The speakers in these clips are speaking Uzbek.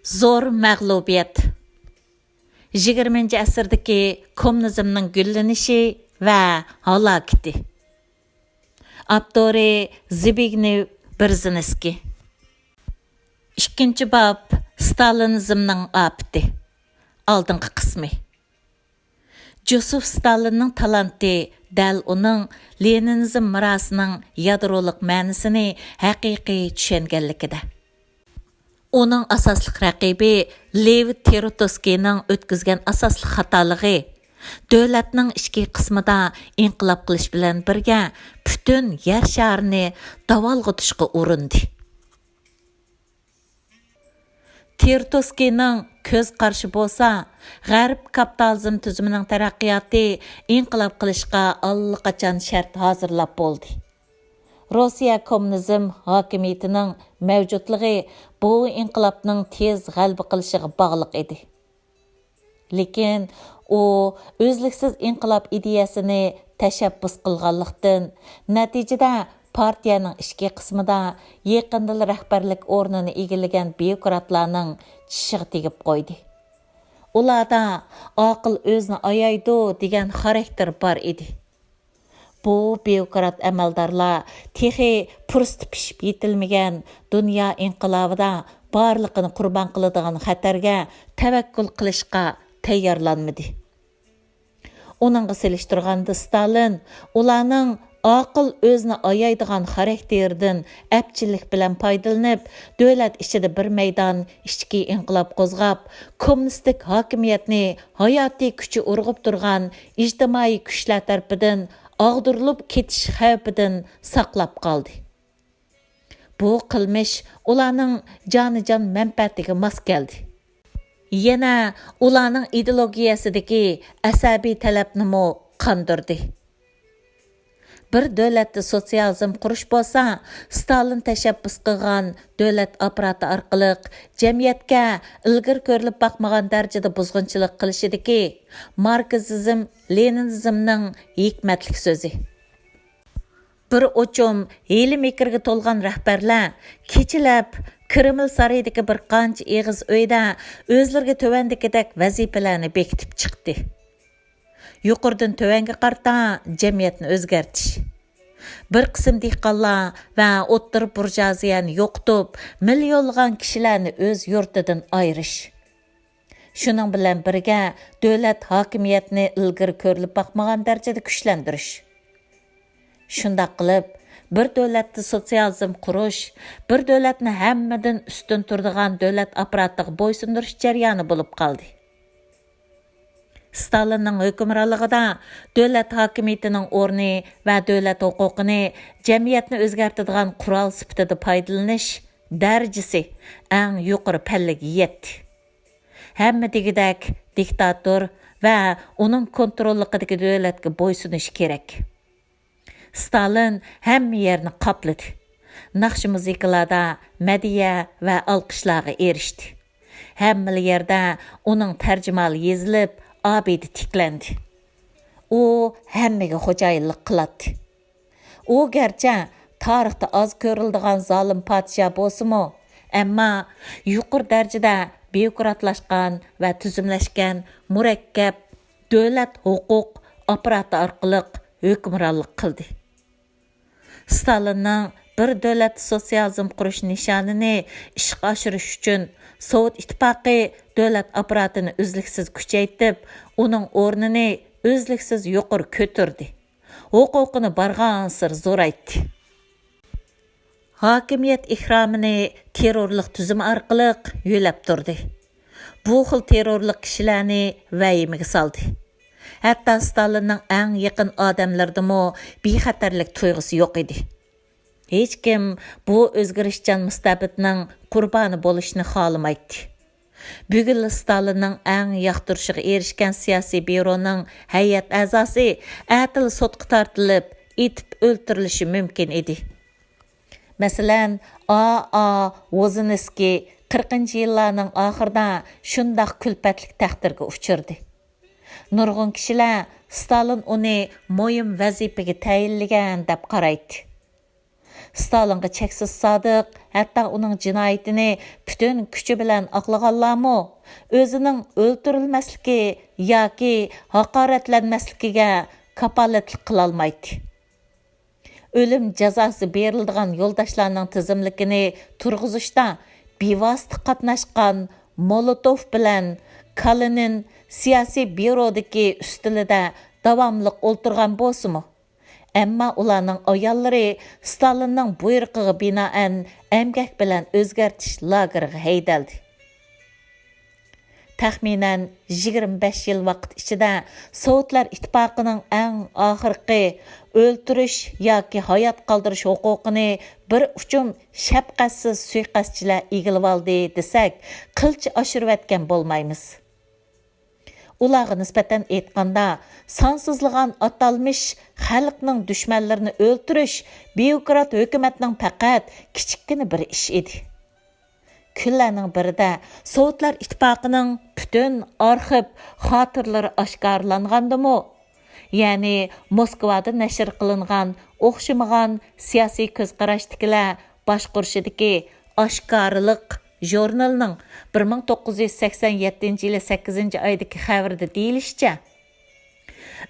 Zor Meghlubiyet 20. ئەسىردىكى كوممۇنىزىمنىڭ گۈللىنىشى ۋە ھالاكىتى Aptori Zbigniew Brzezinski 2. Bap Stalininizmning Apiti Aldınqı qismi Josef Stalinning talanti dal uning Leninizm mirasining yadroliq ma'nosini haqiqiy tushunganligida. Onun asaslık raqibi Lev Trotskyning o'tkazgan asaslı xatolig'i davlatning ichki qismida inqilob qilish bilan birga butun yer sharini davolg'itishga urindi. Trotskyning ko'z qarshi bo'lsa, g'arb kapitalizm tuzimining taraqqiyoti inqilob qilishga allaqachon shart hozirlab bo'ldi. Rossiya kommunizm hokimiyatining mavjudligi bu inqilobning tez g'alaba qilishiga bog'liq edi. Lekin u o'zliksiz inqilob ideyasini tashabbus qilganlikdan natijada partiyaning ichki qismida yaqinda rahbarlik o'rnini egallagan byurokratlarning tishiga tegib qo'ydi. Ularda aql o'zini ayaydi degan xarakter bor edi. Bu byurokrat amaldorlar texi fursat pishib yetilmagan dunyo inqilobida barliqini qurbon qiladigan xatarga tavakkul qilishga tayyorlanmadi. Onunla selishtirganda Stalin ularning aql o'zini ayaydigan xarakterdan apchillik bilan foydalanib, davlat ichida bir maydon ichki inqilob qo'zg'ab, kommunistik hokimiyatni hayotiy kuchi urg'ib turgan ijtimoiy kuchlar tarafidan og'dirilib ketish xavfidan saqlab qoldi. Bu qilmish ularning jonijon manfaatiga mos keldi. Yana ularning ideologiyasidagi asabiy talabni qondirdi. Bir davlatda sotsializm qurish bo'lsa, Stalin tashabbus qilgan davlat apparati orqali jamiyatga ilgari ko'rilib boqmagan darajada buzg'unchilik qilishidagi marksizm, leninizmning hikmatli so'zi. Bir o'chum hiyla-mekrga to'lgan rahbarlar kechilab Kreml sarayidagi bir qancha eg'iz uyda o'zlariga tövandikidek vazifalarni bekitib chiqdi. Yuqoridan tövanga qarta jamiyatni o'zgartish. Bir qism dehqonlar va o'ttir burjaziyani yo'qotib, millionlagan kishilarni o'z yurtidan ayirish. Shuning bilan birga davlat hokimiyatini ilgari ko'rilib boqmagan darajada kuchlantirish. Shunday qilib, bir davlatda sotsializm qurish, bir davlatni hammadan ustun turadigan davlat apparatiga bo'ysundirish jarayoni bo'lib qoldi. Stalinning hukmronligida davlat hokimiyatining o'rni va davlat huquqini jamiyatni o'zgartiradigan qurol sifatida foydalanish darajasi eng yuqori pallaga yetdi. Hamma degidek diktator va uning kontrolligidagi davlatga bo'ysunish kerak. Stalin hamma yerni qopladi. Naqsh musiqalarda madiya va olqishlarga erishdi. Hamma yerda uning tarjimali yezilib, abidi tiklandi. U hammaga xo'jayinlik qiladi. U garchi tarixda oz ko'riladigan zolim podshoh bo'lsa-mu, ammo yuqori darajada byurokratlashgan va tuzumlashgan murakkab davlat huquq apparati orqali hukmronlik qildi. Stalinning bir davlat sotsializm qurish nishonini ishga oshirish uchun Sovet ittifoqi davlat apparatini uzluksiz kuchaytirib, uning o'rnini uzluksiz yuqori ko'tardi. Huquqini bargan sir zo'raytdi. Hokimiyat ihromini terrorlik tuzumi orqali yo'lab turdi. Bu xil terrorlik kishilarni vahimaga soldi. Hatto Stalinning eng yaqin odamlaridami bexatarlik tuyg'usi yo'q edi. Hech kim bu o'zgarishchan mustabidning qurboni bo'lishni xohlamaydi. Bugun Stalinning eng yoqtirishiga erishgan siyosiy byuroning hay'at a'zosi atil sudga tortilib, etib o'ldirilishi mumkin edi. Masalan, Awazda 40-yillarning oxirida shundoq kulpatlik taqdirga uchirdi. Nurg'un kishilar Stalin uni muhim vazifaga tayinlagan deb qaraydi. Stalinga cheksiz sodiq, hatto uning jinoyatini butun kuchi bilan oqlaganlarmi o'zining o'ldirilmasligi yoki haqoratlanmasligiga kapolatlik qila olmaydi. O'lim jazosi beriladigan yo'ldoshlarning tizimligini turg'izishda bevosita qatnashgan Molotov bilan Kalinin siyosiy byurodagi ustilida davomli o'ltirgan bo'lsa-mu, ammo ularning ayollari Stalinning buyrug'iga binoan emgak bilan o'zgartish lageriga haydaldi. Taxminan 25 yil vaqt ichida Sovetlar ittifoqining eng oxirgi o'ltirish yoki hayot qoldirish huquqini bir uchum shafqatsiz suiqasdchilar egilib oldi desak, qilcha oshirayotgan bo'lmaymiz. Ularga nisbatan aytganda, sonsizlagan atalmish xalqning dushmanlarini o'ltirish byurokrat hukumatning faqat kichikkina bir ish edi. Kunlarning birida Sovetlar ittifoqining butun arxiv xotirlari oshkorlangandimi, ya'ni Moskvada nashr qilingan o'xshamagan siyosiy ko'zqarashdagilar boshqurishidagi oshkorlik jurnalining 1987 yili 8 oydagi xabarida deyilishicha,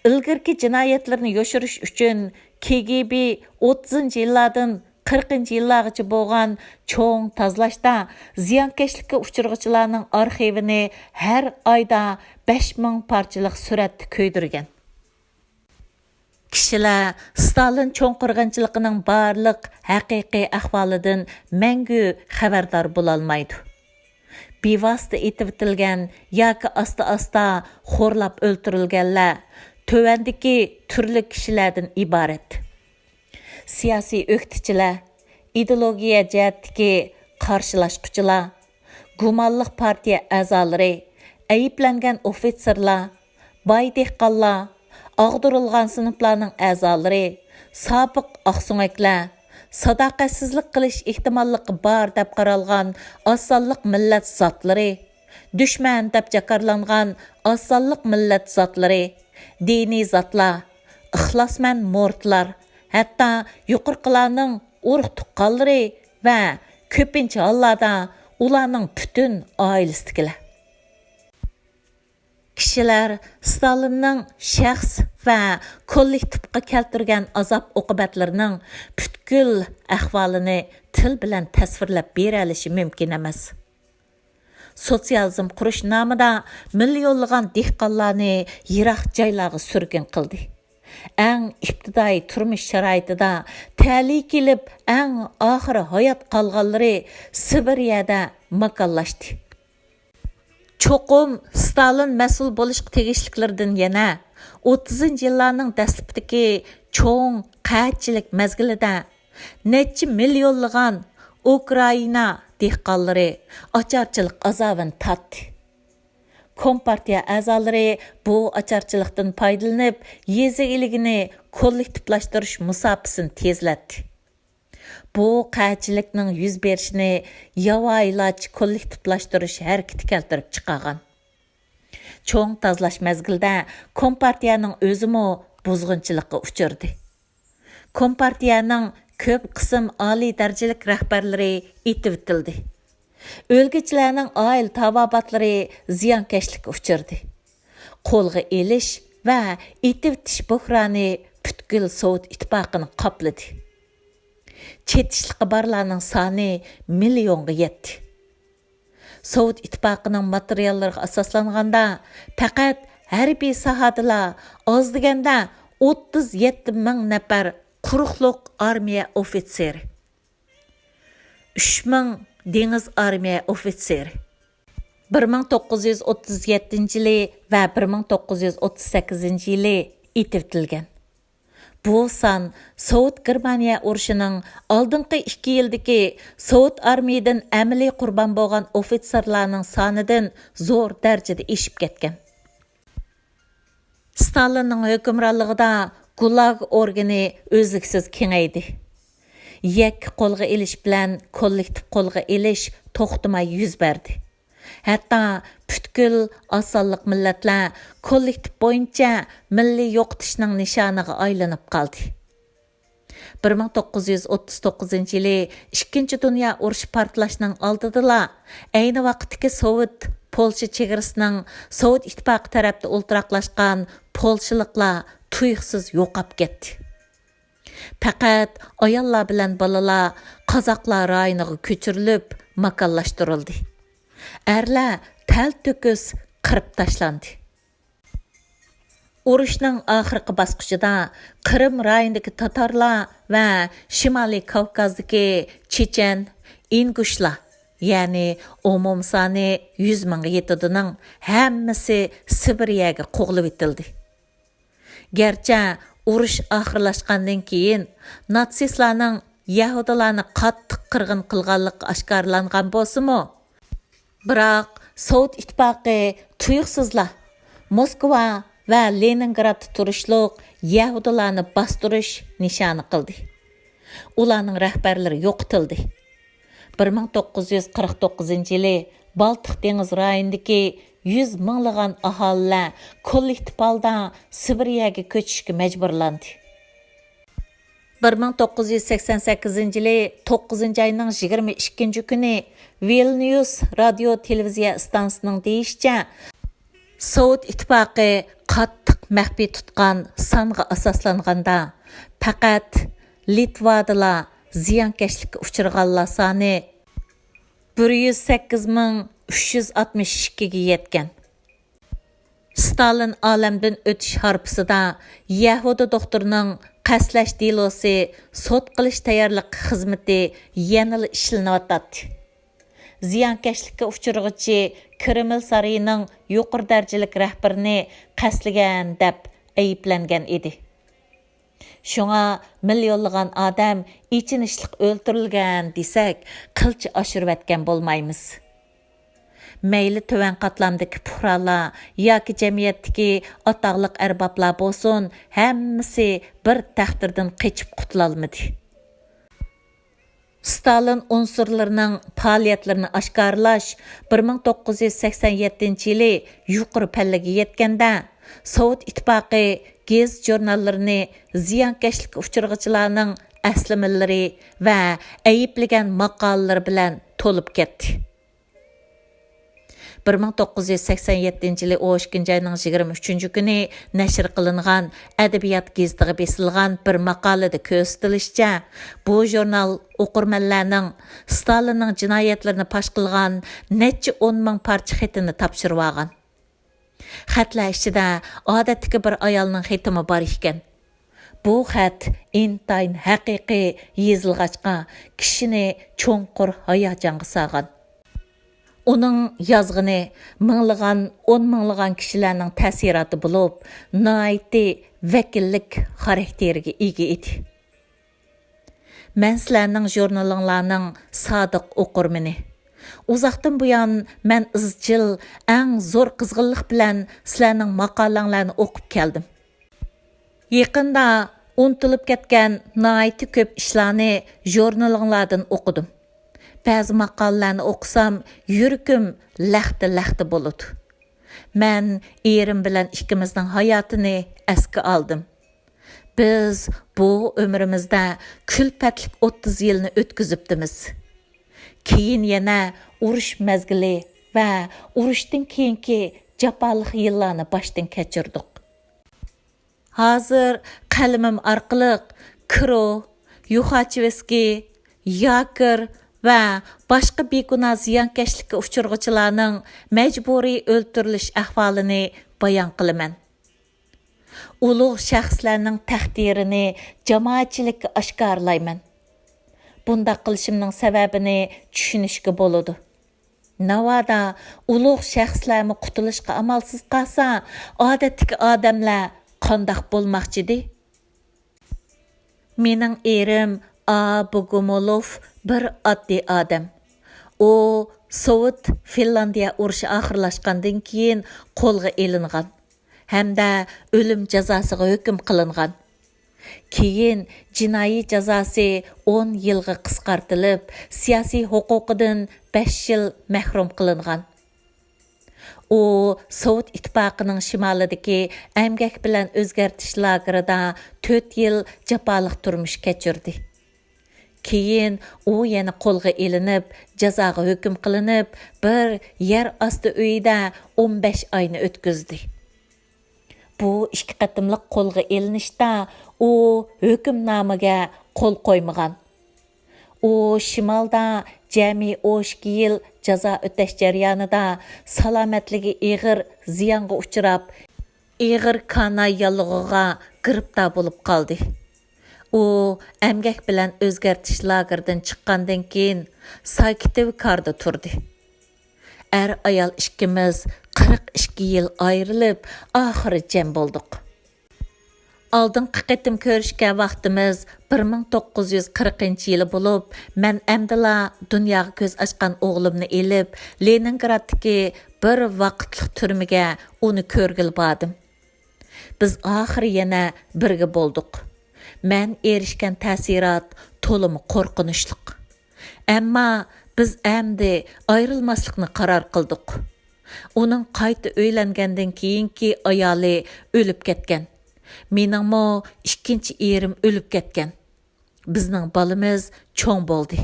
ilgirki jinoyatlarni yoshirish uchun KGB 30 yillardan 40 yillargacha bo'lgan cho'ng tozalashda ziyonkashlikka uchirg'ichilarning arxivini har oyda 5000 parchalik suratda ko'ydirgan. Kishilar Stalin cho'ng qirg'inchiligining barliq haqiqiy ahvolidan mangu xabardor bo'la olmaydi. Bevosita etib etilgan yoki asta-asta xo'rlab o'ltirilganlar tövəndəki turli kishilardan iborat. Siyosiy o'qituvchilar, ideologiya jihatdagi qarshilashquchilar, gumonliq partiya a'zolari, ayiblangan ofitserlar, boy dehqonlar, og'dirilgan sinflarning a'zolari, sobiq oqso'ngaklar, sadoqatsizlik qilish ehtimolligi bor deb qaralgan osonliq millat zotlari, dushman deb jakarlangan osonliq millat zotlari, diniy zotlar, ixlosmand mo'rtlar, hatto yuqorqilarning urug' tuqqanlari va ko'pincha hollarda ularning butun oilasidagilar. Kishilar Stalinning shaxs va kollektivga keltirgan azob oqibatlarining butkul ahvolini til bilan tasvirlab bera olishi mumkin emas. Sotsializm qurish nomida millionlagan dehqonlarni yiroq joylarga surgun qildi. Eng ibtidoiy turmush sharoitida ta'li kelib, eng oxiri hayot qolganlari Sibiriyada makonlashdi. Cho'qim Stalin mas'ul bo'lishga tegishliklaridan yana 30-yillarning dastlabidagi cho'ng qachilik mezgilida necha millionlagan Ukraina dehqonlari ocharchilik azobini tatdi. Kompartiya a'zolari bu ocharchilikdan foydalanib, yezi iligini kollektivlashtirish musofasini tezlatdi. Bu qachilikning yuz berishini yavoyilach kollektivlashtirish harakati keltirib chiqargan. Cho'ng tozalash mezgilida kompartiyaning o'zimi buzg'unchilikqa uchirdi. Kompartiyaning ko'p qism oliy darajalik rahbarlari etib etildi. O'lgichilarning oil tabobatlari ziyonkashlikka uchirdi. Qo'lga elish va etib etish buhroni butkul Sovet ittifoqini qopladi. Chetishliqi barlarning soni millionga yetdi. Sovet ittifoqining materiallariga asoslanganda faqat harbiy sohadalar oz deganda 37 ming nafar quruqliq armiya ofitseri, 3 ming dengiz armiya ofitseri, 1937 yili va 1938 yili etilgan. Bu son Sovet Germaniya urushining oldingi 2 yildagi Sovet armiyadan amaliy qurbon bo'lgan ofitserlarning sonidan zo'r darajada eshib ketgan. Stalinning hukmronligida Gulag organi o'zliksiz kengaydi. Yakka qo'lga elish bilan kollektiv qo'lga elish to'xtamay yuz berdi. Hatto butkul osonliq millatlar kollektiv bo'yicha milliy yo'qotishning nishoniga aylanib qoldi. 1939 yılı 2. Dünya urushi portlashining oldidala ayni vaqtdagi Sovet Polsha chegarasining Sovet ittifoqi tarafda o'ltiraqlashgan polshaliklar tuyuqsiz yo'qolib ketdi. Faqat ayollar bilan bolalar qozoqlar rayoniga ko'chirilib, makonlashtirildi. Erlar tal to'kis qirib tashlandi. Urushning oxirgi bosqichida Qrim rayonidagi tatarlar va Shimoliy Kavkazdagi Chechen, Ingushlar, ya'ni umum soni 100 mingga yetadining hammasi Sibiriyaga qo'g'lib etildi. Gerçi urush oxirlashgandan keyin natsistlarning yahudilarni qattiq qirg'in qilganligi oshkorlangan bo'lsa-mu, biroq Sovet ittifoqi tuyuqsizlar Moskva va Leningradda turishliq yahudilarni bostirish nishoni qildi. Ularning rahbarlari yo'qitildi. 1949 yılı Baltık deniz rayonidagi 100 minglagan aholilar kollektiv holda Sibiriyaga ko'chishga majburlandi. 1988 yılı 9 ayning 22 kuni Vilnius radio televiziya stansiyasining deyishicha, Sovet ittifoqi qattiq maxfiy tutgan songa asoslanganda faqat Litvadalar ziyonkashlikka uchraganlar soni 108.362 ga yetgan. Stalin olamdan o'tish harpisida Yahudi doktorining qaslash delosi sud qilish tayyorlik xizmati yana ishlanyotdi. Ziyonkashlikka uchrag'uchi Kreml sarayining yuqori darajalik rahbarini qaslagan deb ayblangan edi. Şuna milyonlagan adam içinişlik öldürülgen desek, qilcha oshirib etken bolmaymiz. Meyli töven qatlamdaki puhralar yoki jamiyatdagi ataqliq erbablar bolsun, hammasi bir taqdirdan qechib qutulalmadi. Stalin unsurlarining faoliyatlarini oshkorlash 1987 yili yuqori pallaga yetganda Sovet ittifoqi gez jurnallarni ziyonkashlikka uchirg'ichilarning aslimillari va ayıplagan maqolalar bilan to'lib ketdi. 1987 yılı 12 ayning 23 kuni nashr qilingan adabiyot gazetiga besilgan bir maqolada ko'rsatilishicha, bu jurnal o'qirmanlarning Stalinning jinoyatlarini pash qilgan necha 10 ming parcha xatini topshirib olgan. Xatlar ichida odatdagi bir ayolning xatimi bor ekan. Bu xat intayin haqiqiy yezilg'achqa kishini cho'nqur hayajonga solgan. Uning yozg'ini minglagan, 10 minglagan kishilarning ta'siroti bo'lib, nihoyatda vakillik xarakteriga ega edi. Men sizlarning jurnalinglarning sodiq o'qirmini. Uzaqdan buyon men izchil, eng zo'r qizg'inlik bilan sizlarning maqolalaringizni o'qib keldim. Yaqinda unutilib ketgan nihoyatda ko'p ishlarni jurnalinglardan o'qidim. Ba'zi maqolalarni o'qisam, yuragim laxta bo'ladi. Men erim bilan ikkimizning hayotini esga oldim. Biz bu umrimizda kulfatlik 30 yilni o'tkazibdimiz. Keyin yana urush mezgili va urushdan keyingi jafoliq yillarni boshdan kechirdik. Hozir qalamim orqali Kro, Yuxachevski, Yakir va boshqa begunoh ziyonkashlikka uchirg'ichilarning majburiy o'ldirilish ahvolini bayon qilaman. Ulug' shaxslarning taqdirini jamoatchilikka oshkorlayman. Bunda qilishimning sababini tushunishga bo'ladi. Navoda ulug' shaxslarni qutulishga amalsiz qolsa, odatdagi odamlar qandoq bo'lmoqchidi? Mening erim Bogomolov bir oddiy odam. U Sovet Finlandiya urushi oxirlashgandan keyin qo'lga ilingan hamda o'lim jazosiga hukm qilingan. Keyin jinoiy jazosi 10 yilga qisqartirilib, siyosiy huquqidan 5 yil mahrum qilingan. u Sovet İttifaqının şimalidagi əmgək bilan o'zgartish lagerida 4 yil jafoliq turmush kechirdi. Keyin u yana qo'lga ilinib, jazoga hukm qilinib, bir yer osti uyida 15 oyni o'tkazdi. Bu ikki qatimliq qo'lga ilinishda u hukmnomaga qo'l qo'ymagan. U shimolda jami 12 yil jazo o'tash jarayonida salomatligi ig'ir ziyonga uchrab, ig'ir kanay yallig'iga giribdor bo'lib qoldi. U əmgək bilan o'zgartish lagerdan chiqqandan keyin Sakitevkarda turdi. Ayol ikkimiz 42 yil ayrilib, oxiri jam bo'ldik. Алдыңғы qatim ko'rishgan vaqtimiz 1940 yili bo'lib, men әмділа dunyoga ko'z ochgan o'g'limni elib, Leningraddagi bir vaqtlik turmaga uni ko'rgil bordim. Biz oxiri yana birga bo'ldik. Men erishgan ta'sirot to'limi qo'rqinchli. Ammo biz endi ayrilmaslikni qaror qildik. Uning qayta uylangandan keyingi ayoli o'lib ketgan. Meningmi ikkinchi erim o'lib ketgan. Bizning balamiz cho'ng bo'ldi.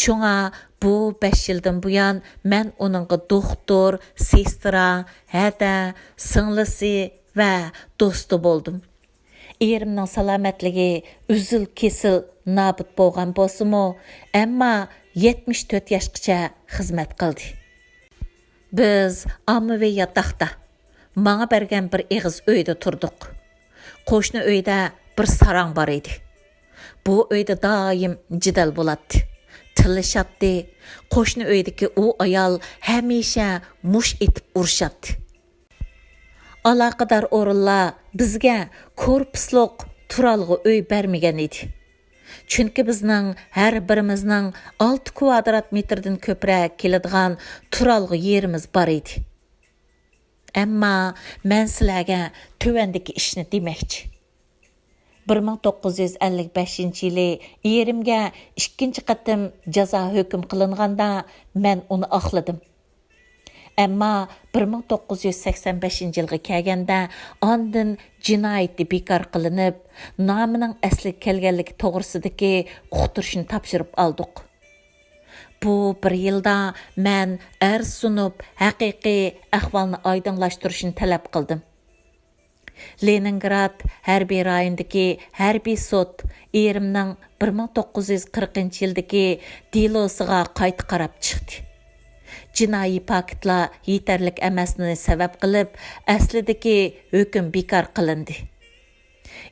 Shunga bu 5 yildan buyon men uningga doktor, sestra, hada, singlisi va do'sti bo'ldim. Erimning salomatligi uzil kesil nobud bo'lgan bo'lsa-mu, ammo 74 yoshgacha xizmat qildi. Biz ommaviy yotoqda menga bergan bir eg'iz uyda turdik. Qo'shni uyda bir sarang bor edi. Bu uyda doim jidal bo'ladi. Tillashatdi. Qo'shni uydagi u ayol hamisha mush etib urishadi. Aloqador o'rinlar bizga korpusliq turalg'i uy bermagan edi. Chunki bizning har birimizning 6 kvadrat metrdan ko'proq keladigan turalg'i yerimiz bor edi. Ammo men sizlarga tövandagi ishni demoqchi. 1955-yili erimga ikkinchi qatim jazo hukm qilinganda men uni oqladim. Ammo 1985-yilga kelganda ondan jinoyati bekor qilinib, nomining asli kelganligi to'g'risidagi uqtirishni topshirib oldik. Bu bir yilda men sunub haqiqiy ahvolni oydinlashtirishni talab qildim. Leningrad harbiy rayonidagi harbiy sud erimning 1940-yildagi delosiga qayta qarab chiqdi. Jinoiy paketlar yetarlik emasligini sabab qilib, aslidagi hukm bekor qilindi.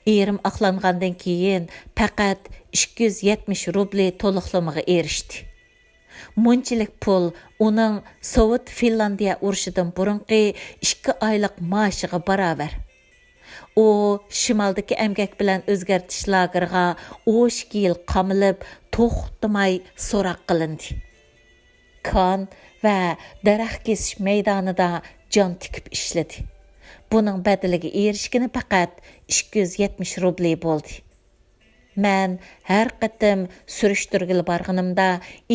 Erim aqlangandan keyin faqat 270 rubli to'liqlamaga erishdi. Munchilik pul uning Sovet Finlandiya urushidan burunqi 2 oylik maoshiga barobar. U shimoldagi əmgək bilan o'zgartish lageriga 12 yil qamilib, to'xtamay so'roq qilindi. Kon va daraxt kesish maydonida jon tikib ishladi. Buning badaliga erishgani faqat 270 rubli bo'ldi. Men har qatim surishtirgili borganimda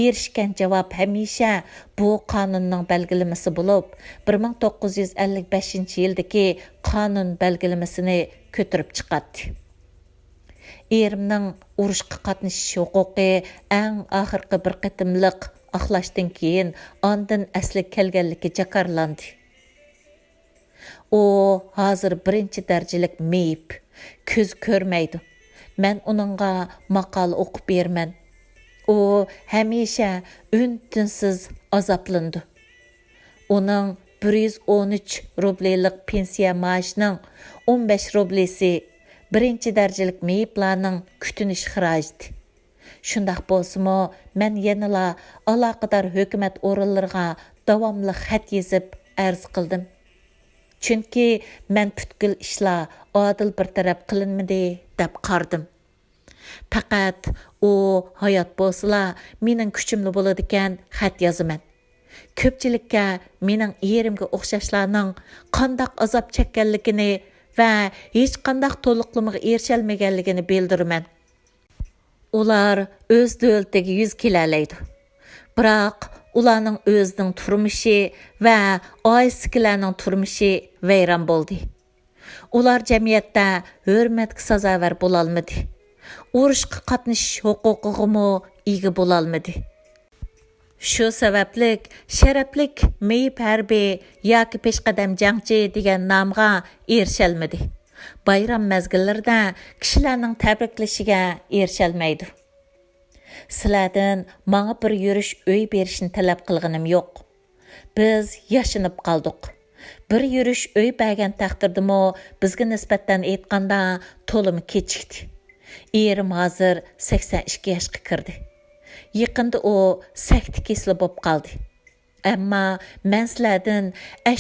erishgan javob hamisha bu qonunning belgilamasi bo'lib, 1955-yildagi qonun belgilamasini ko'tarib chiqadi. Erimning urushga qatnashish huquqi eng oxirgi bir qatimliq aqlashdan keyin ondan asli kelganligi jakarlandi. U hozir birinchi darajalik meyib, ko'z ko'rmaydi. Men uningga maqol o'qib berman. U hamisha untinsiz azoblandi. Uning 113 rublilik pensiya maoshining 15 rublisi birinchi darajalik meyiblarning kutinish xarajati. Shundaq bo'lsa-mu, men yanala aloqador hukumat o'rinlariga davomli xat yozib arz qildim. Chunki men butkul ishlar adil bir taraf qilinmadi deb qardim. Faqat u hayot bo'lsa, mening kuchimli bo'ladigan xat yozaman. Ko'pchilikka mening yerimga o'xshashlarning qandoq azob chekkanligini va hech qanday to'liqlamaga erishalmaganligini bildiraman. Ular o'z davlatiga yuz kelalaydi. Biroq ularning o'zining turmushi va oilasining turmushi vayron bo'ldi. Ular jamiyatda hurmatga sazovar bo'la olmadi. Urushga qatnashish huquqiga ega bo'la olmadi. Shu sabablik sharaflik meyib harbiy yoki peshqadam jangchi degan nomga erisholmadi. Bayram mezgillarida kishilarning tabriklashiga erisholmaydi. Sizlardan menga bir yurish uy berishni talab qilganim yo'q. Biz yashinib qoldik. Bir yurish uy bergan taqdirdimi bizga nisbatan aytganda to'lim kechikdi. Erim hozir 82 yoshga kirdi. Yaqında o sakti kesili bo'lib qoldi. Ammo men sizlardan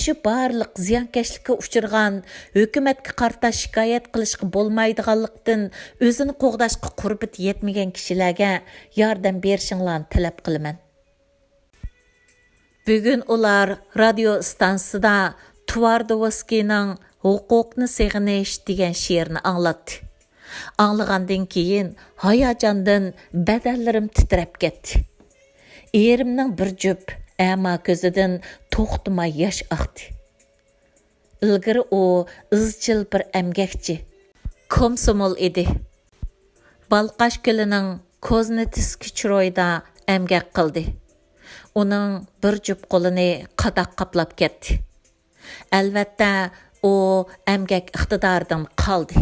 shu barliq ziyonkashlikka uchirgan, hukumatga qarta shikoyat qilishga bo'lmaydiganlikdan o'zini qo'g'dashga qurbati yetmagan kishilarga yordam berishinglarni talab qilaman. Bugun ular radio stansiyasida Tvardovskiyning huquqni seg'inish degan she'rni anglatdi. Anlığandan keyin hayacandan bedellarim titrep ketdi. Erimning bir jup ama ko'zidan to'xtamay yosh oqdi. Ilgari u izchil bir emgakchi, komsomol edi. Balqash ko'lining ko'znitiski chiroyda emgak qildi. Uning bir jup qo'lini qadoq qaplab ketdi. Albatta u emgak iqtidoridan qoldi.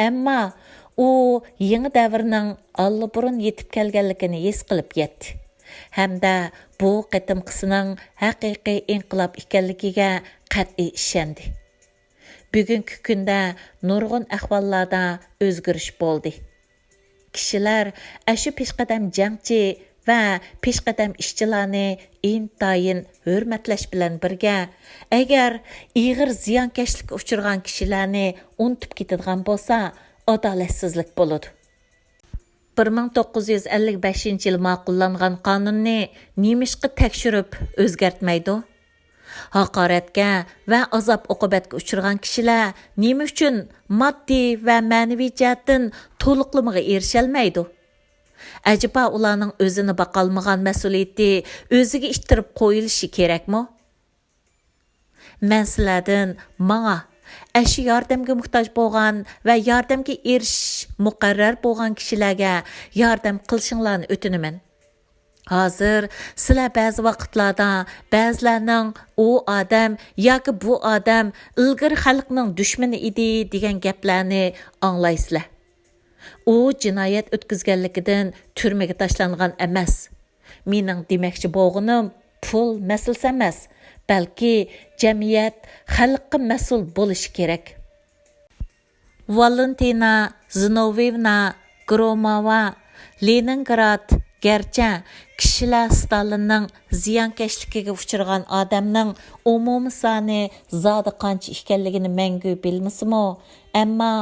Ammo u yangi davrning allaburun yetib kelganligini his qilib yetdi. Hamda bu qitimqisining haqiqiy inqilob ekanligiga qat'iy ishondi. Bugungi kunda nurg'un ahvollarda o'zgarish bo'ldi. Kishilar ashu peshqadam jangchi va peshqadam ishchilarni intayin hurmatlash bilan birga, agar ig'ir ziyonkashlikka uchirgan kishilarni unutib ketadigan bo'lsa, adolatsizlik bo'ladi. 1955 yil ma'qullangan qonunni nemishqa tekshirib o'zgartmaydi? Haqoratga va azob uqubatga uchirgan kishilar nima uchun moddiy va ma'naviy jihatdan to'liqlamaga erisholmaydi? Acaba ularning o'zini baqalmagan mas'uliyati o'ziga ittirib qo'yilishi kerakmi? Men sizlardan menga ashi yordamga muhtoj bo'lgan va yordamga erishish muqarrar bo'lgan kishilarga yordam qilishinglarni o'tinaman. Hozir sizlar ba'zi vaqtlarda ba'zilarning u odam yoki bu odam ilgari xalqning dushmani edi degan gaplarni anglaysizlar. U jinoyat o'tkazganligidan turmaga tashlangan emas. Mening demoqchi bo'lganim pul masalasi emas, balki jamiyat xalqqa mas'ul bo'lishi kerak. Valentina Zinovevna Gromova, Leningrad, garchi kishilar Stalinning ziyonkashligiga uchirgan odamning umumiy soni zodi qancha ekanligini mangu bilmasimi, ammo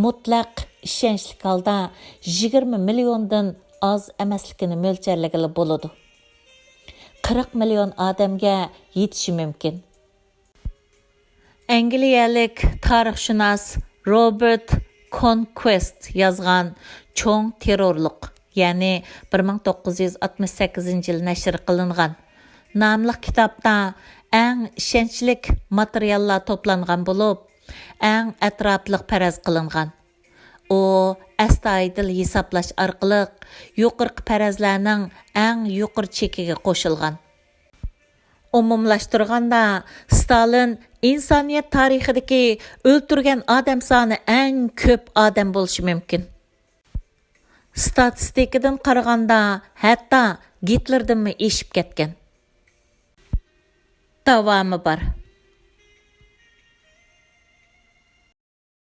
mutlaq ishonchli holda 20 milliondan oz emasligini mo'ljalлагaly bo'ladi. 40 million odamga yetishi mumkin. Angliyalik tarixshunos Robert Conquest yozgan cho'ng terrorlik, ya'ni 1968 yil nashr qilingan nomli kitobda eng ishonchli materiallar to'plangan bo'lib, eng atrofli faraz qilingan. U astoydil hisoblash orqali yuqorqi farazlarning eng yuqori chekiga qo'shilgan. Umumlashtirganda, Stalin insoniyat tarixidagi o'ltirgan odam soni eng ko'p odam bo'lishi mumkin. Statistikadan qaraganda, hatto Gitlerdan eshib ketgan. Davomi bor.